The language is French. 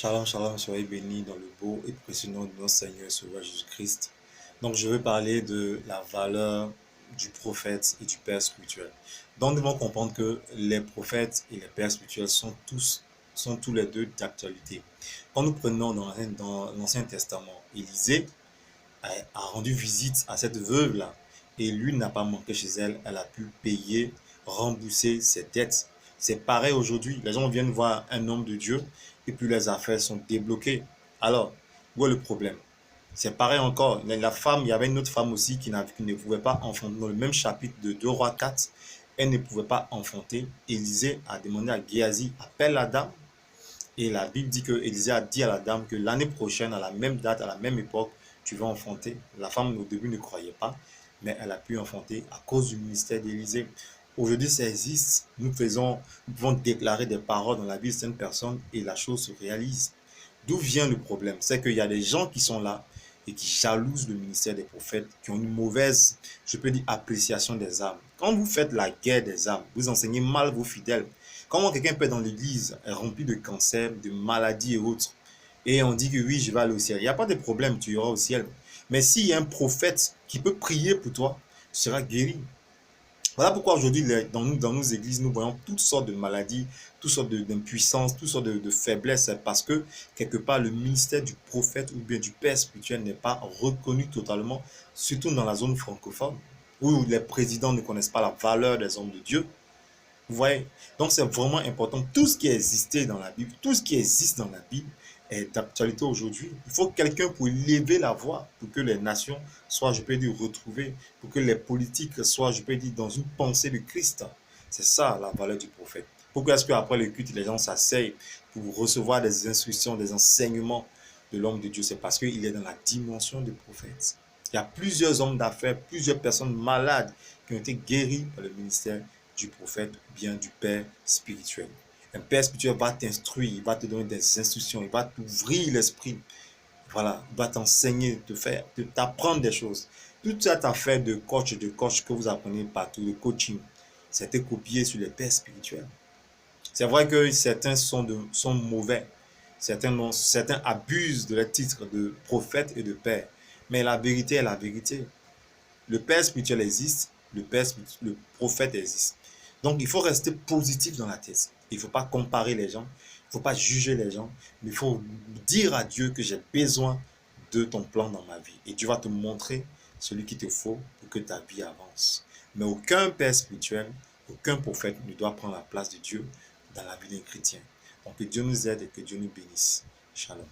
Shalom, shalom, soyez bénis dans le beau et précieux nom de notre Seigneur et Sauveur Jésus-Christ. Donc, je veux parler de la valeur du prophète et du père spirituel. Donc, nous devons comprendre que les prophètes et les pères spirituels sont tous les deux d'actualité. Quand nous prenons dans l'Ancien Testament, Élisée a rendu visite à cette veuve-là et lui n'a pas manqué chez elle. Elle a pu payer, rembourser ses dettes. C'est pareil aujourd'hui. Les gens viennent voir un homme de Dieu et puis les affaires sont débloquées. Alors, où est le problème? C'est pareil encore. La femme, il y avait une autre femme aussi qui ne pouvait pas enfanter. Dans le même chapitre de 2 Rois 4, elle ne pouvait pas enfanter. Élisée a demandé à Géasi, appelle la dame. Et la Bible dit que Élisée a dit à la dame que l'année prochaine, à la même date, à la même époque, tu vas enfanter. La femme au début ne croyait pas, mais elle a pu enfanter à cause du ministère d'Élisée. Aujourd'hui, ça existe. Nous pouvons déclarer des paroles dans la vie de certaines personnes et la chose se réalise. D'où vient le problème? C'est qu'il y a des gens qui sont là et qui jalousent le ministère des prophètes, qui ont une mauvaise, je peux dire, appréciation des âmes. Quand vous faites la guerre des âmes, vous enseignez mal vos fidèles. Comment quelqu'un peut être dans l'église rempli de cancer, de maladies et autres, et on dit que oui, je vais aller au ciel. Il n'y a pas de problème, tu iras au ciel. Mais s'il y a un prophète qui peut prier pour toi, tu seras guéri. Voilà pourquoi aujourd'hui, dans nos églises, nous voyons toutes sortes de maladies, toutes sortes d'impuissances, toutes sortes de faiblesses, parce que quelque part, le ministère du prophète ou bien du père spirituel n'est pas reconnu totalement, surtout dans la zone francophone, où les présidents ne connaissent pas la valeur des hommes de Dieu. Vous voyez? Donc c'est vraiment important. Tout ce qui existait dans la Bible, tout ce qui existe dans la Bible est d'actualité aujourd'hui. Il faut quelqu'un pour lever la voix, pour que les nations soient, je peux dire, retrouvées, pour que les politiques soient, je peux dire, dans une pensée de Christ. C'est ça la valeur du prophète. Pourquoi est-ce qu'après le culte, les gens s'asseyent pour recevoir des instructions, des enseignements de l'homme de Dieu? C'est parce qu'il est dans la dimension du prophète. Il y a plusieurs hommes d'affaires, plusieurs personnes malades qui ont été guéries par le ministère du prophète ou bien du père spirituel. Un père spirituel va t'instruire, il va te donner des instructions, il va t'ouvrir l'esprit. Voilà, il va t'enseigner, t'apprendre des choses. Toute cette affaire de coach que vous apprenez partout, le coaching, c'était copié sur les pères spirituels. C'est vrai que certains sont mauvais, certains abusent de leur titre de prophète et de père, mais la vérité est la vérité. Le père spirituel existe, le prophète existe. Donc, il faut rester positif dans la tête. Il ne faut pas comparer les gens, il ne faut pas juger les gens, mais il faut dire à Dieu que j'ai besoin de ton plan dans ma vie. Et Dieu va te montrer celui qu'il te faut pour que ta vie avance. Mais aucun père spirituel, aucun prophète ne doit prendre la place de Dieu dans la vie d'un chrétien. Donc, que Dieu nous aide et que Dieu nous bénisse. Shalom.